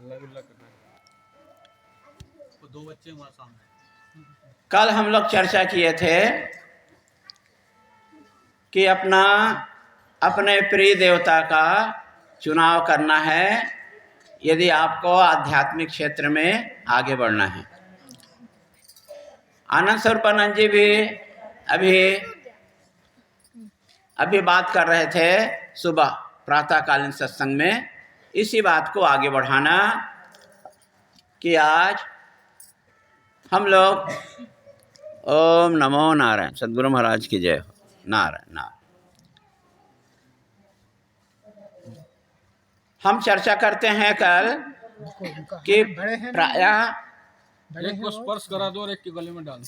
अल्लाह बिल्लाह करना है। वो दो बच्चे हमारे सामने। कल हम लोग चर्चा किए थे कि अपने प्रिय देवता का चुनाव करना है यदि आपको आध्यात्मिक क्षेत्र में आगे बढ़ना है। आनंद स्वरूपानंद जी भी अभी बात कर रहे थे सुबह प्रातःकालीन सत्संग में, इसी बात को आगे बढ़ाना कि आज हम लोग ओम नमो नारायण, सद्गुरु महाराज की जय हो। नारायण नारायण। हम चर्चा करते हैं कल कि प्रायः एक को स्पर्श करा दो और एक के गले में डाल दो।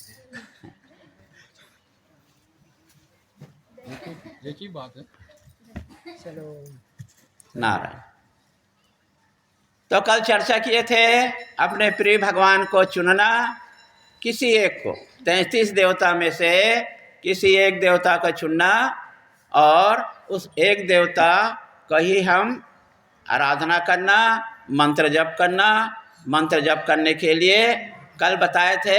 एक ही बात है। चलो नारायण। तो कल चर्चा किए थे अपने प्रिय भगवान को चुनना, किसी एक को 33 देवता में से किसी एक देवता को चुनना और उस एक देवता का ही हम आराधना करना, मंत्र जप करना। मंत्र जप करने के लिए कल बताए थे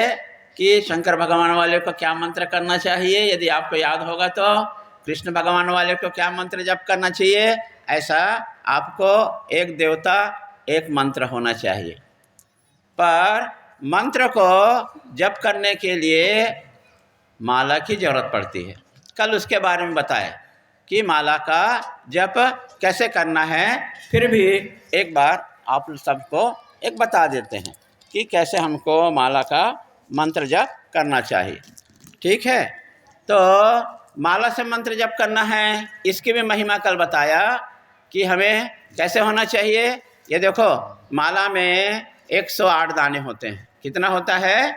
कि शंकर भगवान वाले को क्या मंत्र करना चाहिए, यदि आपको याद होगा तो कृष्ण भगवान वाले को क्या मंत्र जप करना चाहिए। ऐसा आपको एक देवता एक मंत्र होना चाहिए, पर मंत्र को जप करने के लिए माला की जरूरत पड़ती है। कल उसके बारे में बताया कि माला का जप कैसे करना है। फिर भी एक बार आप सबको एक बता देते हैं कि कैसे हमको माला का मंत्र जप करना चाहिए। ठीक है, तो माला से मंत्र जप करना है, इसकी भी महिमा कल बताया कि हमें कैसे होना चाहिए। ये देखो, माला में 108 दाने होते हैं। कितना होता है?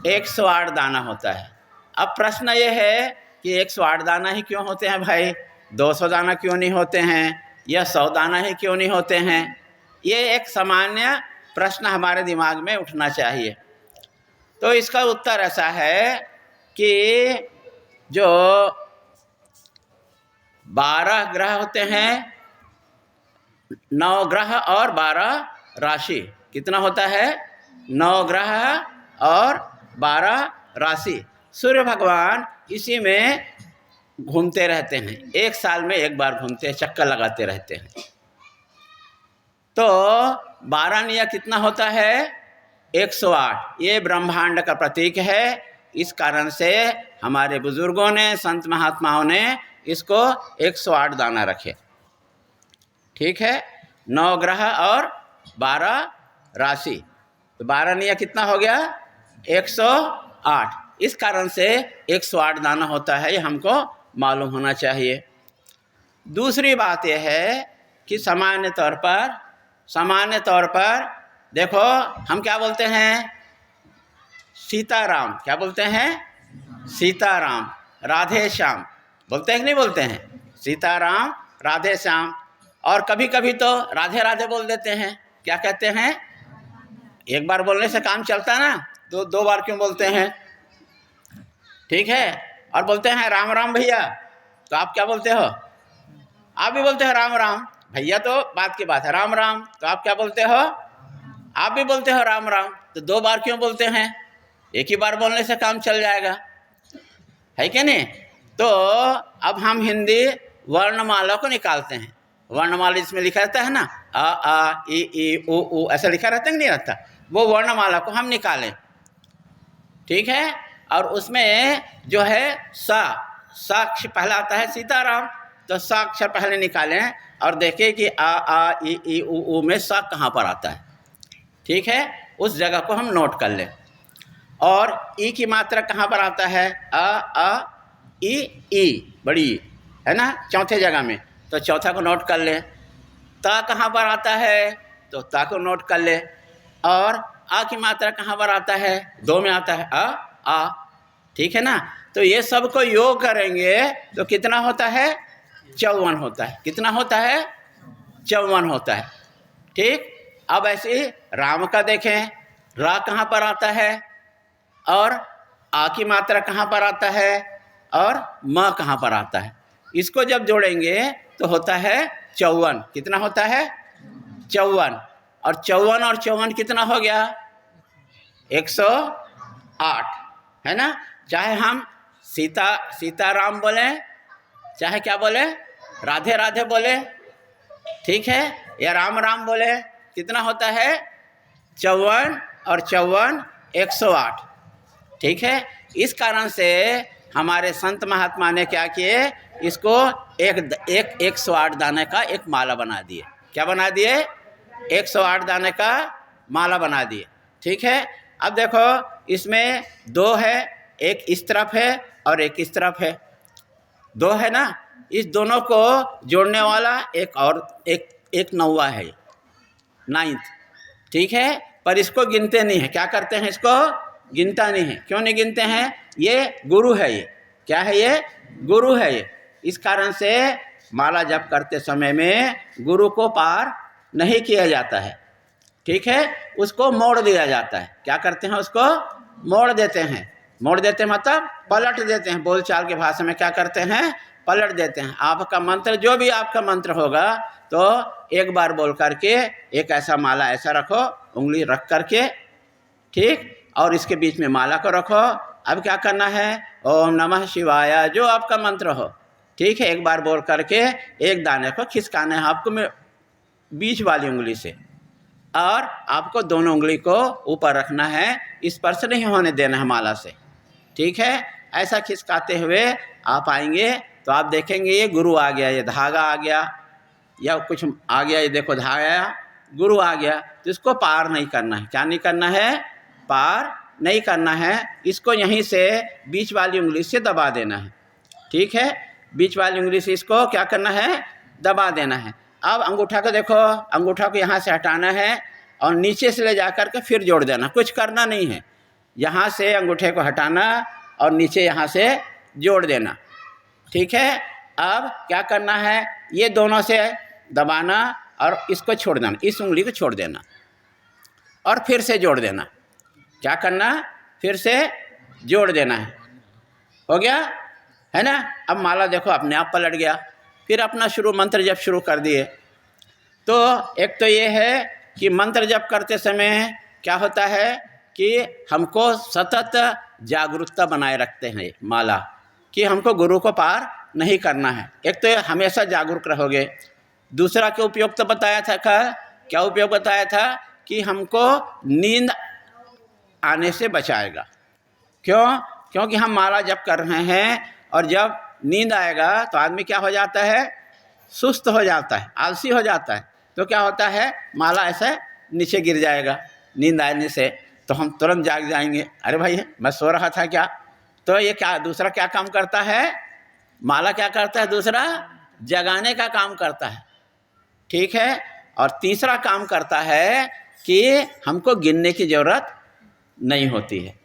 108 दाना होता है। अब प्रश्न ये है कि 108 दाना ही क्यों होते हैं भाई, 200 दाना क्यों नहीं होते हैं, या 100 दाना ही क्यों नहीं होते हैं? ये एक सामान्य प्रश्न हमारे दिमाग में उठना चाहिए। तो इसका उत्तर ऐसा है कि जो 12 ग्रह होते हैं, 9 ग्रह और 12 राशि, कितना होता है? 9 ग्रह और 12 राशि। सूर्य भगवान इसी में घूमते रहते हैं, एक साल में एक बार घूमते हैं, चक्कर लगाते रहते हैं। तो 12 निया कितना होता है? 108। ये ब्रह्मांड का प्रतीक है। इस कारण से हमारे बुजुर्गों ने, संत महात्माओं ने इसको 108 दाना रखे। ठीक है, 9 ग्रह और 12 राशि, तो 12 निया कितना हो गया? 108। इस कारण से 108 दाना होता है, ये हमको मालूम होना चाहिए। दूसरी बात यह है कि सामान्य तौर पर देखो, हम क्या बोलते हैं? सीताराम। क्या बोलते हैं? सीताराम, राधे श्याम बोलते हैं कि नहीं बोलते हैं? सीताराम, राधे श्याम। और कभी कभी तो राधे राधे बोल देते हैं। क्या कहते हैं? एक बार बोलने से काम चलता ना, तो 2 बार क्यों बोलते हैं? ठीक है, और बोलते हैं राम राम भैया, तो आप क्या बोलते हो? आप भी बोलते हो राम राम। भैया तो बात की बात है, राम राम, तो आप क्या बोलते हो? आप भी बोलते हो राम राम। तो 2 बार क्यों बोलते हैं? एक ही बार बोलने से काम चल जाएगा, है कि नहीं? तो अब हम हिंदी वर्णमाला को निकालते हैं। वर्णमाला इसमें लिखा रहता है ना, अ आ इ ई उ ऊ, ऐसा लिखा रहता है कि नहीं रहता? वो वर्णमाला को हम निकालें। ठीक है, और उसमें जो है साक्षर पहला आता है सीताराम, तो साक्षर पहले निकालें और देखें कि आ इ ई उ में सा कहाँ पर आता है। ठीक है, उस जगह को हम नोट कर लें। और ई की मात्रा कहाँ पर आता है? आ ई बड़ी है ना, चौथे जगह में, तो चौथा को नोट कर लें। ता कहाँ पर आता है? तो ता को नोट कर ले। और आ की मात्रा कहाँ पर आता है? 2 में आता है, आ। ठीक है ना, तो ये सब को योग करेंगे तो कितना होता है? 54 होता है। कितना होता है? 54 होता है। ठीक, अब ऐसे ही राम का देखें, रा कहाँ पर आता है, और आ की मात्रा कहाँ पर आता है, और म कहाँ पर आता है। इसको जब जोड़ेंगे तो होता है 54। कितना होता है? 54। और 54 कितना हो गया? 108, है ना। चाहे हम सीताराम बोले, चाहे क्या बोले, राधे राधे बोले, ठीक है, या राम राम बोले, कितना होता है? 54 और 54 108, ठीक है। इस कारण से हमारे संत महात्मा ने क्या किए, इसको एक 108 दाने का एक माला बना दिए। क्या बना दिए? 108 दाने का माला बना दिए, ठीक है। अब देखो इसमें 2 है, एक इस तरफ है और एक इस तरफ है, 2 है ना। इस दोनों को जोड़ने वाला एक 9वां है, 9th, ठीक है। पर इसको गिनते नहीं है। क्या करते हैं? इसको गिनता नहीं है। क्यों नहीं गिनते हैं? ये गुरु है। ये क्या है? ये गुरु है। ये इस कारण से माला जप करते समय में गुरु को पार नहीं किया जाता है, ठीक है। उसको मोड़ दिया जाता है। क्या करते हैं? उसको मोड़ देते हैं। मोड़ देते हैं मतलब पलट देते हैं। बोलचाल के भाषा में क्या करते हैं? पलट देते हैं। आपका मंत्र, जो भी आपका मंत्र होगा, तो एक बार बोल करके एक ऐसा माला ऐसा रखो, उंगली रख करके, ठीक, और इसके बीच में माला को रखो। अब क्या करना है? ओम नमः शिवाय, जो आपका मंत्र हो, ठीक है, एक बार बोल करके एक दाने को खिसकाना है आपको बीच वाली उंगली से, और आपको दोनों उंगली को ऊपर रखना है, स्पर्श नहीं होने देना है माला से, ठीक है। ऐसा खिसकाते हुए आप आएंगे तो आप देखेंगे ये गुरु आ गया, ये धागा आ गया, या कुछ आ गया, ये देखो धागा, गुरु आ गया। तो इसको पार नहीं करना है। क्या नहीं करना है? पार नहीं करना है। इसको यहीं से बीच वाली उंगली से दबा देना है, ठीक है। बीच वाली उंगली से इसको क्या करना है? दबा देना है। अब अंगूठा को देखो, अंगूठा को यहाँ से हटाना है और नीचे से ले जा कर के फिर जोड़ देना। कुछ करना नहीं है। यहाँ से अंगूठे को हटाना और नीचे यहाँ से जोड़ देना, ठीक है। अब क्या करना है? ये दोनों से दबाना और इसको छोड़ देना, इस उंगली को छोड़ देना और फिर से जोड़ देना। क्या करना? फिर से जोड़ देना है। हो गया, है ना। अब माला देखो अपने आप पलट गया। फिर अपना मंत्र जप शुरू कर दिए। तो एक तो ये है कि मंत्र जप करते समय क्या होता है कि हमको सतत जागरूकता बनाए रखते हैं माला, कि हमको गुरु को पार नहीं करना है। एक तो हमेशा जागरूक रहोगे। दूसरा क्या उपयोग तो बताया था? क्या उपयोग बताया था? कि हमको नींद आने से बचाएगा। क्यों? क्योंकि हम माला जप कर रहे हैं और जब नींद आएगा तो आदमी क्या हो जाता है? सुस्त हो जाता है, आलसी हो जाता है। तो क्या होता है? माला ऐसे नीचे गिर जाएगा नींद आने से, तो हम तुरंत जाग जाएंगे। अरे भाई मैं सो रहा था क्या? तो ये क्या दूसरा क्या काम करता है? माला क्या करता है? दूसरा जगाने का काम करता है, ठीक है। और तीसरा काम करता है कि हमको गिनने की ज़रूरत नहीं होती है।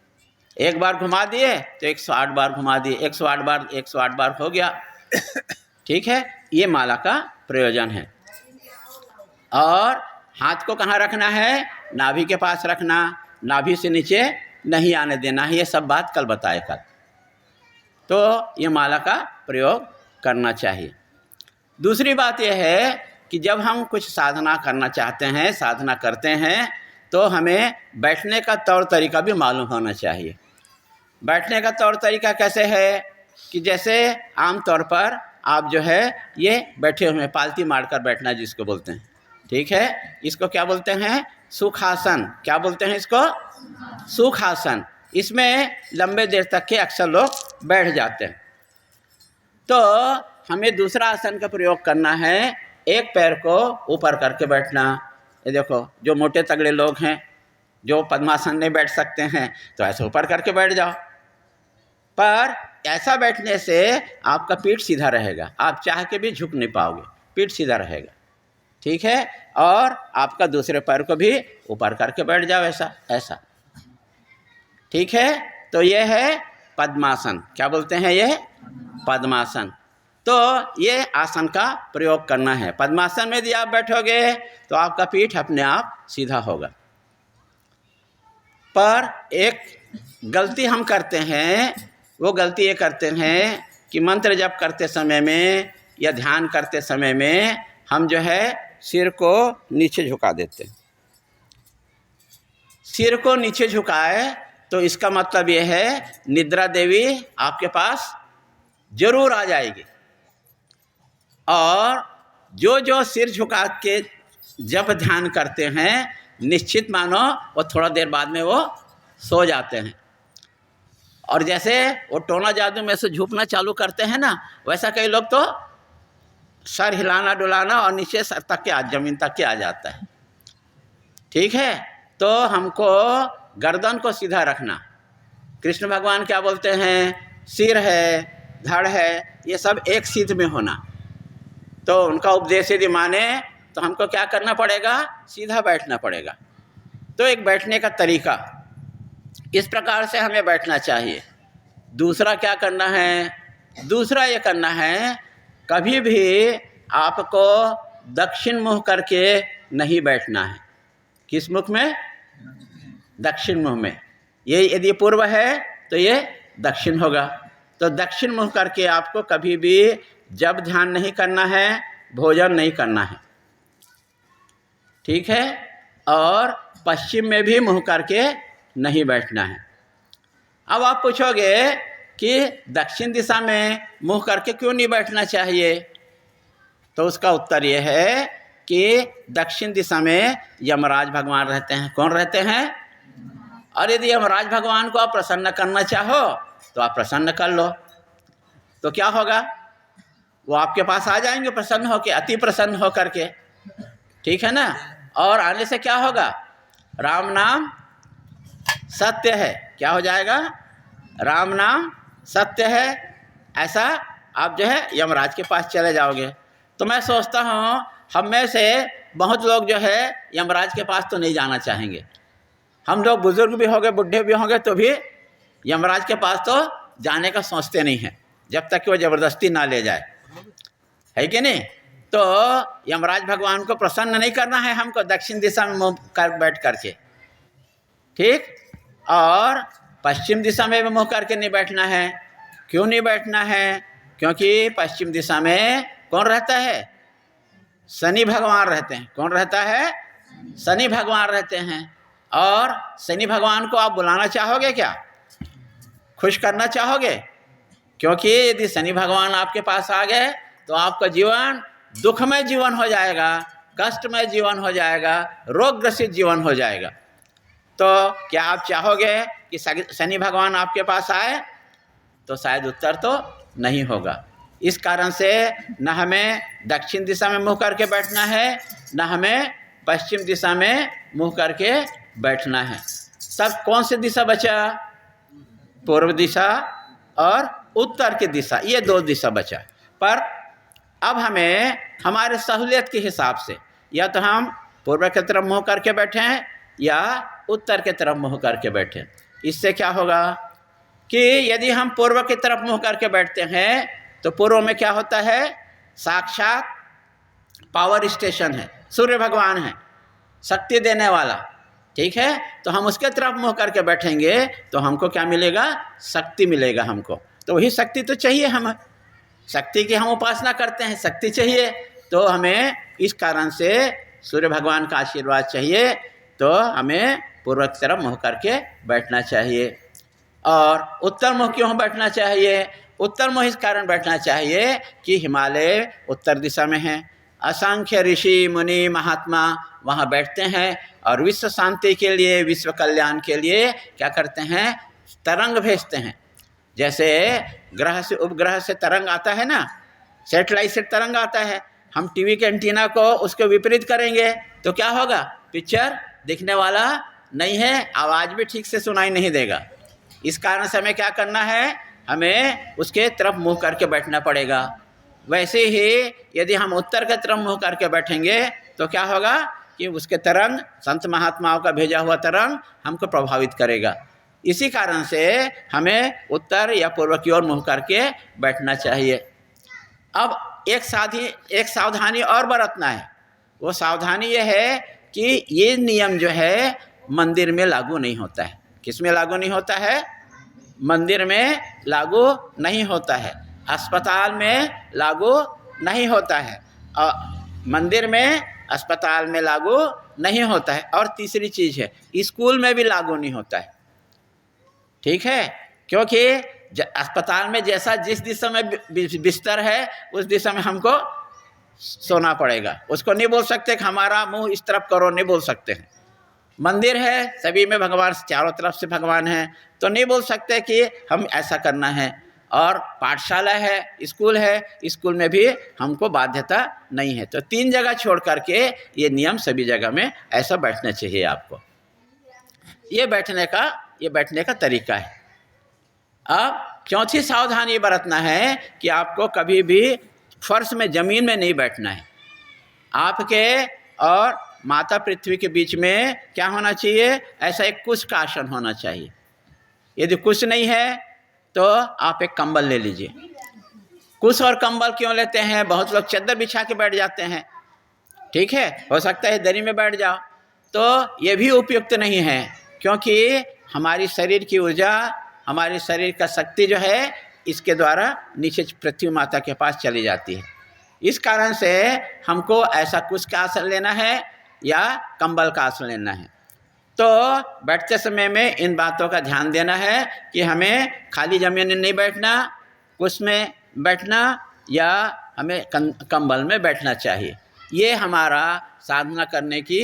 एक बार घुमा दिए तो 108 बार घुमा दिए, 108 बार हो गया, ठीक है। ये माला का प्रयोजन है। और हाथ को कहाँ रखना है? नाभि के पास रखना, नाभि से नीचे नहीं आने देना है। ये सब बात कल बताए कल। तो ये माला का प्रयोग करना चाहिए। दूसरी बात यह है कि जब हम कुछ साधना करना चाहते हैं, साधना करते हैं, तो हमें बैठने का तौर तरीका भी मालूम होना चाहिए। बैठने का तौर तरीका कैसे है? कि जैसे आम तौर पर आप जो है ये बैठे हुए पालती मारकर बैठना जिसको बोलते हैं, ठीक है। इसको क्या बोलते हैं? सुखासन। क्या बोलते हैं इसको? सुखासन। इसमें लंबे देर तक के अक्सर लोग बैठ जाते हैं। तो हमें दूसरा आसन का प्रयोग करना है। एक पैर को ऊपर करके बैठना। ये देखो जो मोटे तगड़े लोग हैं जो पद्मासन में बैठ सकते हैं तो ऐसे ऊपर करके बैठ जाओ। पर ऐसा बैठने से आपका पीठ सीधा रहेगा, आप चाह के भी झुक नहीं पाओगे, पीठ सीधा रहेगा, ठीक है। और आपका दूसरे पैर को भी ऊपर करके बैठ जाओ, ऐसा, ठीक है। तो ये है पद्मासन। क्या बोलते हैं? ये पद्मासन। तो ये आसन का प्रयोग करना है। पद्मासन में यदि आप बैठोगे तो आपका पीठ अपने आप सीधा होगा। पर एक गलती हम करते हैं, वो गलती ये करते हैं कि मंत्र जप करते समय में या ध्यान करते समय में हम जो है सिर को नीचे झुका देते हैं, सिर को नीचे झुकाए तो इसका मतलब ये है निद्रा देवी आपके पास जरूर आ जाएगी। और जो जो सिर झुका के जब ध्यान करते हैं निश्चित मानो वो थोड़ा देर बाद में वो सो जाते हैं। और जैसे वो टोना जादू में से झुकना चालू करते हैं ना, वैसा कई लोग तो सर हिलाना डुलाना और नीचे सर तक के जमीन तक के आ जाता है। ठीक है, तो हमको गर्दन को सीधा रखना। कृष्ण भगवान क्या बोलते हैं, सिर है, धड़ है, ये सब एक सीध में होना। तो उनका उपदेश यदि माने तो हमको क्या करना पड़ेगा, सीधा बैठना पड़ेगा। तो एक बैठने का तरीका, इस प्रकार से हमें बैठना चाहिए। दूसरा क्या करना है, दूसरा ये करना है कभी भी आपको दक्षिण मुख करके नहीं बैठना है। किस मुख में, दक्षिण मुख में। ये यदि पूर्व है तो ये दक्षिण होगा। तो दक्षिण मुख करके आपको कभी भी जब ध्यान नहीं करना है, भोजन नहीं करना है। ठीक है, और पश्चिम में भी मुँह करके नहीं बैठना है। अब आप पूछोगे कि दक्षिण दिशा में मुँह करके क्यों नहीं बैठना चाहिए, तो उसका उत्तर ये है कि दक्षिण दिशा में यमराज भगवान रहते हैं। कौन रहते हैं, और यदि यमराज भगवान को आप प्रसन्न करना चाहो तो आप प्रसन्न कर लो। तो क्या होगा, वो आपके पास आ जाएंगे प्रसन्न होकर, अति प्रसन्न होकर के। ठीक है ना, और आने से क्या होगा, राम नाम सत्य है। क्या हो जाएगा, राम नाम सत्य है। ऐसा आप जो है यमराज के पास चले जाओगे। तो मैं सोचता हूँ हम में से बहुत लोग जो है यमराज के पास तो नहीं जाना चाहेंगे। हम लोग बुजुर्ग भी होंगे, बुढ़े भी होंगे, तो भी यमराज के पास तो जाने का सोचते नहीं हैं जब तक कि वो ज़बरदस्ती ना ले जाए, है कि नहीं। तो यमराज भगवान को प्रसन्न नहीं करना है हमको दक्षिण दिशा में मुँह कर बैठ करके। ठीक, और पश्चिम दिशा में भी मुँह करके नहीं बैठना है। क्यों नहीं बैठना है, क्योंकि पश्चिम दिशा में कौन रहता है, शनि भगवान रहते हैं। कौन रहता है, शनि भगवान रहते हैं। और शनि भगवान को आप बुलाना चाहोगे क्या, खुश करना चाहोगे, क्योंकि यदि शनि भगवान आपके पास आ गए तो आपका जीवन दुखमय जीवन हो जाएगा, कष्टमय जीवन हो जाएगा, रोग ग्रसित जीवन हो जाएगा। तो क्या आप चाहोगे कि शनि भगवान आपके पास आए, तो शायद उत्तर तो नहीं होगा। इस कारण से न हमें दक्षिण दिशा में मुँह करके बैठना है, न हमें पश्चिम दिशा में मुँह करके बैठना है। तब कौन सी दिशा बचा, पूर्व दिशा और उत्तर की दिशा, ये दो दिशा बचा। पर अब हमें हमारे सहूलियत के हिसाब से या तो हम पूर्व की तरफ मुँह करके बैठें या उत्तर की तरफ मुँह करके बैठें। इससे क्या होगा कि यदि हम पूर्व की तरफ मुँह करके बैठते हैं तो पूर्व में क्या होता है, साक्षात पावर स्टेशन है, सूर्य भगवान है, शक्ति देने वाला। ठीक है, तो हम उसके तरफ मुँह करके बैठेंगे तो हमको क्या मिलेगा, शक्ति मिलेगा हमको। तो वही शक्ति तो चाहिए, हम शक्ति की हम उपासना करते हैं, शक्ति चाहिए। तो हमें इस कारण से सूर्य भगवान का आशीर्वाद चाहिए, तो हमें पूर्व की तरफ मुँह करके बैठना चाहिए। और उत्तर मुँह क्यों बैठना चाहिए, उत्तर मुँह इस कारण बैठना चाहिए कि हिमालय उत्तर दिशा में है। असंख्य ऋषि मुनि महात्मा वहाँ बैठते हैं और विश्व शांति के लिए, विश्व कल्याण के लिए क्या करते हैं, तरंग भेजते हैं। जैसे ग्रह से उपग्रह से तरंग आता है ना, सैटेलाइट से तरंग आता है, हम टीवी के एंटीना को उसके विपरीत करेंगे तो क्या होगा, पिक्चर दिखने वाला नहीं है, आवाज़ भी ठीक से सुनाई नहीं देगा। इस कारण से हमें क्या करना है, हमें उसके तरफ मुँह करके बैठना पड़ेगा। वैसे ही यदि हम उत्तर की तरफ मुँह करके बैठेंगे तो क्या होगा कि उसके तरंग, संत महात्माओं का भेजा हुआ तरंग हमको प्रभावित करेगा। इसी कारण से हमें उत्तर या पूर्व की ओर मुँह करके बैठना चाहिए। अब एक सावधानी और बरतना है। वो सावधानी ये है कि ये नियम जो है मंदिर में लागू नहीं होता है। किस में लागू नहीं होता है, मंदिर में लागू नहीं होता है, अस्पताल में लागू नहीं होता है। और मंदिर में अस्पताल में लागू नहीं होता है। और तीसरी चीज़ है, स्कूल में भी लागू नहीं होता है, ठीक है, क्योंकि अस्पताल में जैसा जिस दिशा में बिस्तर है उस दिशा में हमको सोना पड़ेगा। उसको नहीं बोल सकते कि हमारा मुंह इस तरफ करो, नहीं बोल सकते हैं। मंदिर है, सभी में भगवान, चारों तरफ से भगवान है, तो नहीं बोल सकते कि हम ऐसा करना है। और पाठशाला है, स्कूल है, स्कूल में भी हमको बाध्यता नहीं है। तो 3 जगह छोड़ करके ये नियम सभी जगह में ऐसा बैठना चाहिए आपको। ये बैठने का तरीका है। अब चौथी सावधानी बरतना है कि आपको कभी भी फर्श में, ज़मीन में नहीं बैठना है। आपके और माता पृथ्वी के बीच में क्या होना चाहिए? ऐसा एक कुश का आसन होना चाहिए। यदि कुश नहीं है तो आप एक कंबल ले लीजिए। कुश और कंबल क्यों लेते हैं? बहुत लोग चादर बिछा के बैठ जाते हैं, ठीक है, हो सकता है दरी में बैठ जाओ, तो ये भी उपयुक्त नहीं है, क्योंकि हमारी शरीर की ऊर्जा, हमारी शरीर का शक्ति जो है इसके द्वारा नीचे पृथ्वी माता के पास चली जाती है। इस कारण से हमको ऐसा कुछ का आसन लेना है या कंबल का आसन लेना है। तो बैठते समय में इन बातों का ध्यान देना है कि हमें खाली ज़मीन में नहीं बैठना, कुछ में बैठना या हमें कंबल में बैठना चाहिए। ये हमारा साधना करने की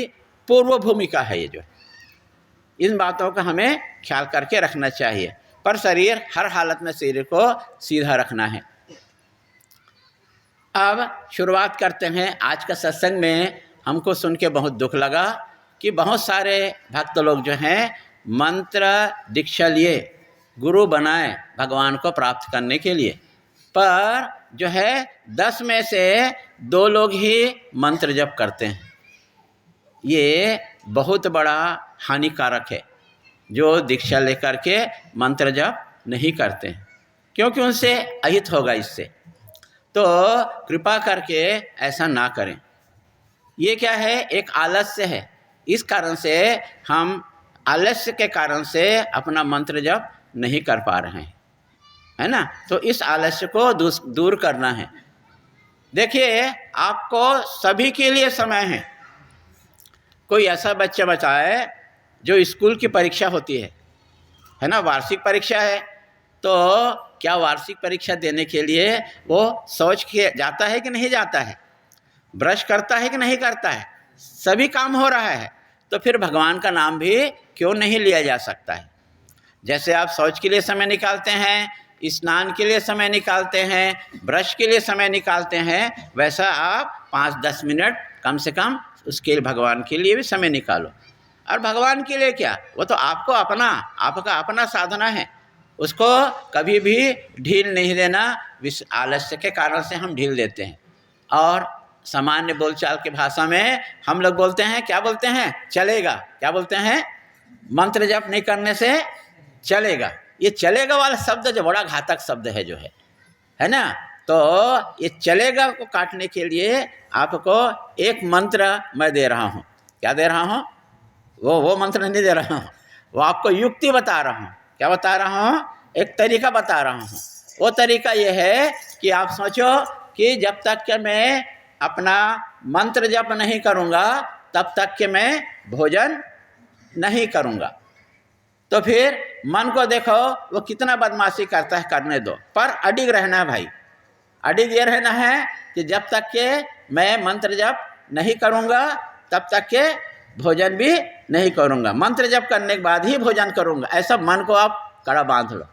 पूर्व भूमिका है। ये जो इन बातों का हमें ख्याल करके रखना चाहिए। पर शरीर, हर हालत में शरीर को सीधा रखना है। अब शुरुआत करते हैं आज का सत्संग में। हमको सुन के बहुत दुख लगा कि बहुत सारे भक्त लोग जो हैं मंत्र दीक्षा लिए, गुरु बनाए भगवान को प्राप्त करने के लिए, पर जो है 10 में से 2 लोग ही मंत्र जप करते हैं। ये बहुत बड़ा हानिकारक है जो दीक्षा लेकर के मंत्र जप नहीं करते हैं, क्योंकि उनसे अहित होगा इससे। तो कृपा करके ऐसा ना करें। ये क्या है? एक आलस्य है। इस कारण से हम आलस्य के कारण से अपना मंत्र जप नहीं कर पा रहे हैं, है ना। तो इस आलस्य को दूर करना है। देखिए, आपको सभी के लिए समय है। कोई ऐसा बच्चा बताए जो स्कूल की परीक्षा होती है ना, वार्षिक परीक्षा है, तो क्या वार्षिक परीक्षा देने के लिए वो सोच के जाता है कि नहीं जाता है? ब्रश करता है कि नहीं करता है? सभी काम हो रहा है, तो फिर भगवान का नाम भी क्यों नहीं लिया जा सकता है? जैसे आप शौच के लिए समय निकालते हैं, स्नान के लिए समय निकालते हैं, ब्रश के लिए समय निकालते हैं, वैसा आप 5-10 मिनट कम से कम उसके लिए, भगवान के लिए भी समय निकालो। और भगवान के लिए क्या, वो तो आपका अपना साधना है, उसको कभी भी ढील नहीं देना। आलस्य के कारण से हम ढील देते हैं। और सामान्य बोलचाल की भाषा में हम लोग बोलते हैं, क्या बोलते हैं? चलेगा। क्या बोलते हैं? मंत्र जप नहीं करने से चलेगा। ये चलेगा वाला शब्द जो बड़ा घातक शब्द है, जो है ना। तो ये चलेगा को काटने के लिए आपको एक मंत्र मैं दे रहा हूँ। क्या दे रहा हूँ? वो मंत्र नहीं दे रहा हूँ, वो आपको युक्ति बता रहा हूँ। क्या बता रहा हूँ? एक तरीका बता रहा हूँ। वो तरीका ये है कि आप सोचो कि जब तक कि मैं अपना मंत्र जप नहीं करूँगा तब तक कि मैं भोजन नहीं करूँगा। तो फिर मन को देखो वो कितना बदमाशी करता है, करने दो, पर अडिग रहना भाई। अडिग ये रहना है कि जब तक कि मैं मंत्र जप नहीं करूँगा तब तक के भोजन भी नहीं करूँगा, मंत्र जप करने के बाद ही भोजन करूँगा। ऐसा मन को आप कड़ा बांध लो।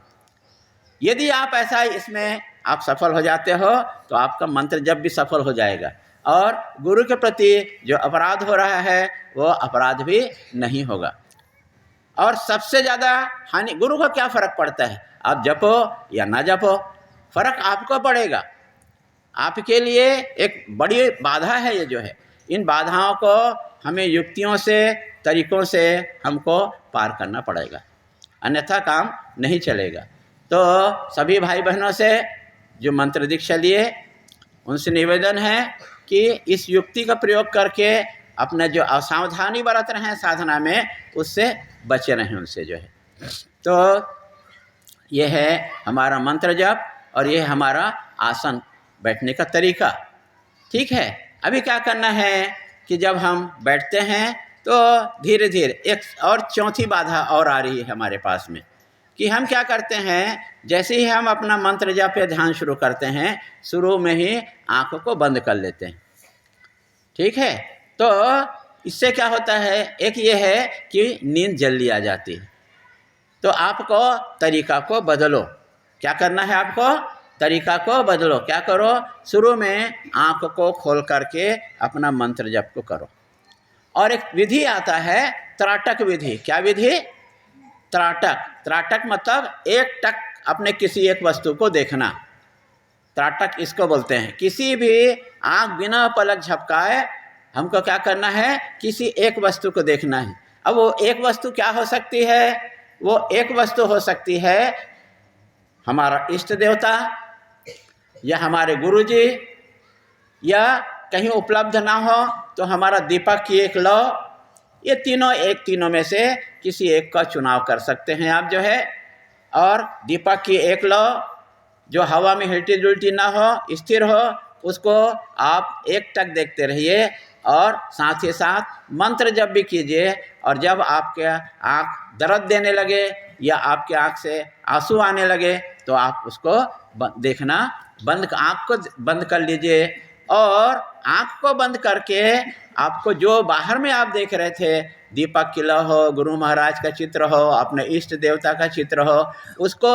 यदि आप ऐसा इसमें आप सफल हो जाते हो तो आपका मंत्र जप भी सफल हो जाएगा, और गुरु के प्रति जो अपराध हो रहा है वो अपराध भी नहीं होगा। और सबसे ज़्यादा हानि, गुरु को क्या फ़र्क पड़ता है आप जपो या ना जपो? फ़र्क आपको पड़ेगा। आपके लिए एक बड़ी बाधा है ये जो है। इन बाधाओं को हमें युक्तियों से, तरीकों से हमको पार करना पड़ेगा, अन्यथा काम नहीं चलेगा। तो सभी भाई बहनों से जो मंत्र दीक्षा लिए, उनसे निवेदन है कि इस युक्ति का प्रयोग करके अपना जो असावधानी बरत रहे हैं साधना में, उससे बचे रहें, उनसे जो है। तो ये है हमारा मंत्र जप और ये हमारा आसन बैठने का तरीका। ठीक है, अभी क्या करना है कि जब हम बैठते हैं तो धीरे धीरे एक और चौथी बाधा और आ रही है हमारे पास में कि हम क्या करते हैं, जैसे ही हम अपना मंत्र जप पे ध्यान शुरू करते हैं, शुरू में ही आँखों को बंद कर लेते हैं। ठीक है, तो इससे क्या होता है, एक ये है कि नींद जल्दी आ जाती है। तो आपको तरीका को बदलो। क्या करना है आपको, तरीका को बदलो। क्या करो, शुरू में आँख को खोल करके अपना मंत्र जप को करो। और एक विधि आता है त्राटक विधि। क्या विधि, त्राटक। त्राटक मतलब एक टक अपने किसी एक वस्तु को देखना, त्राटक इसको बोलते हैं। किसी भी आँख बिना पलक झपकाए हमको क्या करना है, किसी एक वस्तु को देखना है। अब वो एक वस्तु क्या हो सकती है, वो एक वस्तु हो सकती है हमारा इष्ट देवता या हमारे गुरुजी, या कहीं उपलब्ध ना हो तो हमारा दीपक की एक लौ। ये तीनों में से किसी एक का चुनाव कर सकते हैं आप जो है। और दीपक की एक लौ जो हवा में हिलती डुलती ना हो, स्थिर हो, उसको आप एक टक देखते रहिए और साथ ही साथ मंत्र जप भी कीजिए। और जब आपके आँख दर्द देने लगे या आपके आँख से आंसू आने लगे तो आप उसको देखना आँख को बंद कर लीजिए। और आँख को बंद करके आपको जो बाहर में आप देख रहे थे, दीपक की लौ हो, गुरु महाराज का चित्र हो, अपने इष्ट देवता का चित्र हो, उसको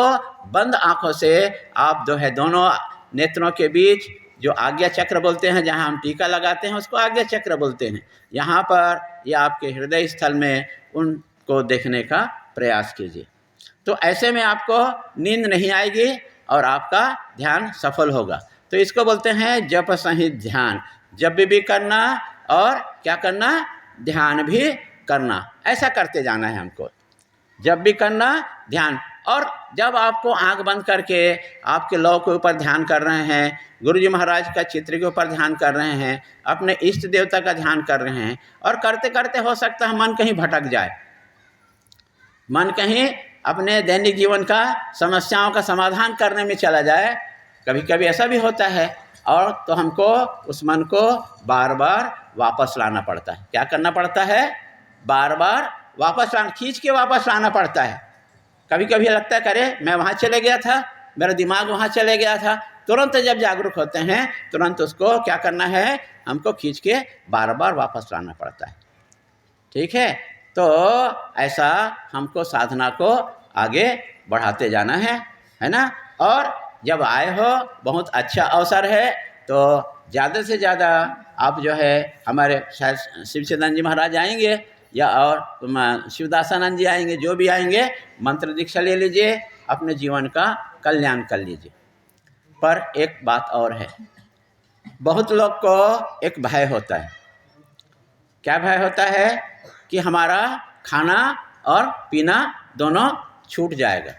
बंद आँखों से आप जो है दोनों नेत्रों के बीच जो आज्ञा चक्र बोलते हैं, जहाँ हम टीका लगाते हैं उसको आज्ञा चक्र बोलते हैं, यहाँ पर या आपके हृदय स्थल में उनको देखने का प्रयास कीजिए। तो ऐसे में आपको नींद नहीं आएगी और आपका ध्यान सफल होगा। तो इसको बोलते हैं जप सहित ध्यान। जब भी करना और क्या करना, ध्यान भी करना। ऐसा करते जाना है हमको, जब भी करना ध्यान। और जब आपको आंख बंद करके आपके लौ के ऊपर ध्यान कर रहे हैं, गुरुजी महाराज का चित्र के ऊपर ध्यान कर रहे हैं, अपने इष्ट देवता का ध्यान कर रहे हैं, और करते करते हो सकता है मन कहीं भटक जाए, मन कहीं अपने दैनिक जीवन का समस्याओं का समाधान करने में चला जाए। कभी कभी ऐसा भी होता है। और तो हमको उस मन को बार बार वापस लाना पड़ता है। क्या करना पड़ता है, बार बार वापस लाना, खींच के वापस लाना पड़ता है। कभी कभी लगता है करे मैं वहाँ चले गया था, मेरा दिमाग वहाँ चले गया था। तुरंत जब जागरूक होते हैं तुरंत उसको क्या करना है, हमको खींच के बार बार वापस लाना पड़ता है। ठीक है, तो ऐसा हमको साधना को आगे बढ़ाते जाना है ना। और जब आए हो बहुत अच्छा अवसर है, तो ज़्यादा से ज़्यादा आप जो है हमारे शायद शिवचंदन जी महाराज आएंगे या और शिवदासानंद जी आएंगे, जो भी आएंगे मंत्र दीक्षा ले लीजिए, अपने जीवन का कल्याण कर लीजिए। पर एक बात और है, बहुत लोग को एक भय होता है। क्या भय होता है कि हमारा खाना और पीना दोनों छूट जाएगा।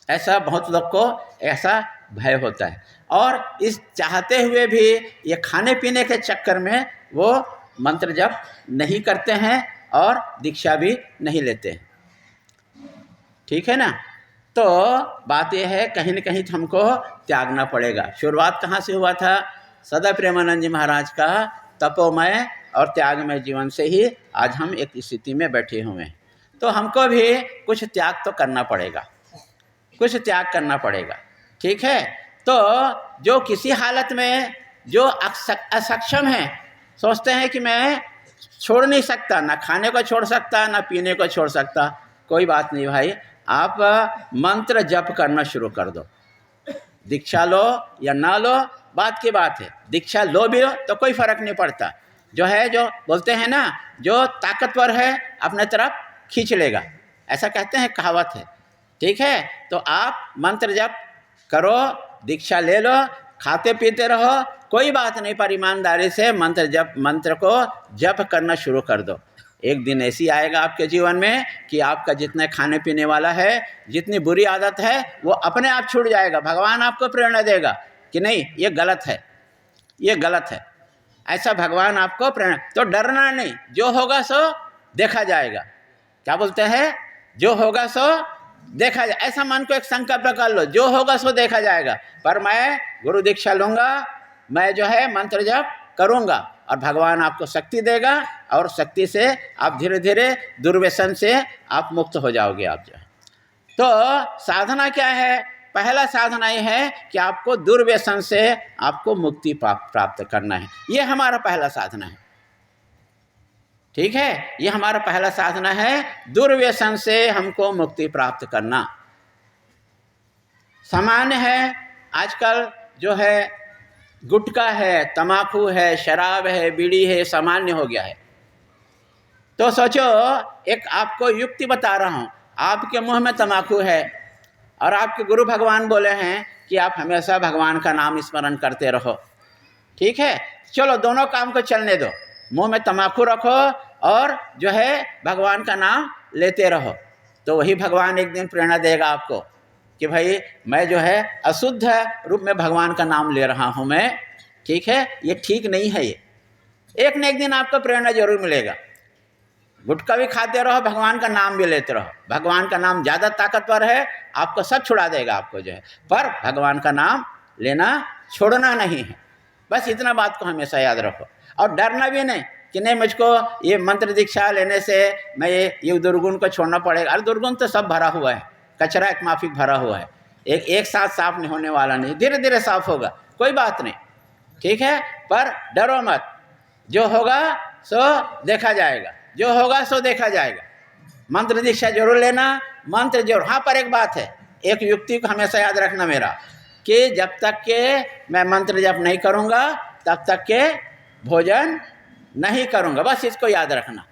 ऐसा बहुत लोग को ऐसा भय होता है, और इस चाहते हुए भी ये खाने पीने के चक्कर में वो मंत्र जप नहीं करते हैं और दीक्षा भी नहीं लेते हैं। ठीक है ना। तो बात यह है कहीं न कहीं हमको त्यागना पड़ेगा। शुरुआत कहाँ से हुआ था, सदा प्रेमानंद जी महाराज का तपोमय और त्यागमय जीवन से ही आज हम एक स्थिति में बैठे हुए हैं। तो हमको भी कुछ त्याग तो करना पड़ेगा, कुछ त्याग करना पड़ेगा। ठीक है, तो जो किसी हालत में जो असक्षम है, सोचते हैं कि मैं छोड़ नहीं सकता, ना खाने को छोड़ सकता, ना पीने को छोड़ सकता, कोई बात नहीं भाई, आप मंत्र जप करना शुरू कर दो। दीक्षा लो या ना लो बात की बात है, दीक्षा लो भी लो तो कोई फ़र्क नहीं पड़ता। जो है, जो बोलते हैं ना, जो ताकतवर है अपने तरफ खींच लेगा, ऐसा कहते हैं, कहावत है। ठीक है, तो आप मंत्र जप करो, दीक्षा ले लो, खाते पीते रहो, कोई बात नहीं, पर ईमानदारी से मंत्र को जप करना शुरू कर दो। एक दिन ऐसी आएगा आपके जीवन में कि आपका जितना खाने पीने वाला है, जितनी बुरी आदत है, वो अपने आप छूट जाएगा। भगवान आपको प्रेरणा देगा कि नहीं ये गलत है, ये गलत है, ऐसा भगवान आपको प्रेरणा। तो डरना नहीं, जो होगा सो देखा जाएगा। क्या बोलते हैं, जो होगा सो देखा जाए। ऐसा मन को एक संकल्प कर लो, जो होगा सो देखा जाएगा, पर मैं गुरु दीक्षा लूँगा, मैं जो है मंत्र जप करूँगा, और भगवान आपको शक्ति देगा, और शक्ति से आप धीरे धीरे दुर्व्यसन से आप मुक्त हो जाओगे आप जो है। तो साधना क्या है? पहला साधना ये है कि आपको दुर्व्यसन से आपको मुक्ति प्राप्त करना है। ये हमारा पहला साधना है, ठीक है। ये हमारा पहला साधना है, दुर्व्यसन से हमको मुक्ति प्राप्त करना। सामान्य है आजकल जो है गुटखा है, तम्बाकू है, शराब है, बीड़ी है, सामान्य हो गया है। तो सोचो, एक आपको युक्ति बता रहा हूँ। आपके मुंह में तम्बाकू है और आपके गुरु भगवान बोले हैं कि आप हमेशा भगवान का नाम स्मरण करते रहो, ठीक है। चलो दोनों काम को चलने दो, मुंह में तम्बाकू रखो और जो है भगवान का नाम लेते रहो। तो वही भगवान एक दिन प्रेरणा देगा आपको कि भाई मैं जो है अशुद्ध रूप में भगवान का नाम ले रहा हूँ मैं, ठीक है, ये ठीक नहीं है। ये एक न एक दिन आपको प्रेरणा जरूर मिलेगा। गुटखा भी खाते रहो, भगवान का नाम भी लेते रहो। भगवान का नाम ज़्यादा ताकतवर है, आपको सब छुड़ा देगा आपको जो है। पर भगवान का नाम लेना छोड़ना नहीं है, बस इतना बात को हमेशा याद रखो। और डरना भी नहीं कि नहीं मुझको ये मंत्र दीक्षा लेने से मैं ये दुर्गुण को छोड़ना पड़ेगा। अरे दुर्गुण तो सब भरा हुआ है, कचरा एक माफिक भरा हुआ है, एक साथ साफ नहीं होने वाला नहीं, धीरे धीरे साफ होगा, कोई बात नहीं, ठीक है। पर डरो मत, जो होगा सो देखा जाएगा, जो होगा सो देखा जाएगा। मंत्र दीक्षा जरूर लेना, मंत्र जरूर। हाँ, पर एक बात है, एक युक्ति को हमेशा याद रखना मेरा, कि जब तक के मैं मंत्र जप नहीं करूँगा तब तक के भोजन नहीं करूँगा, बस इसको याद रखना।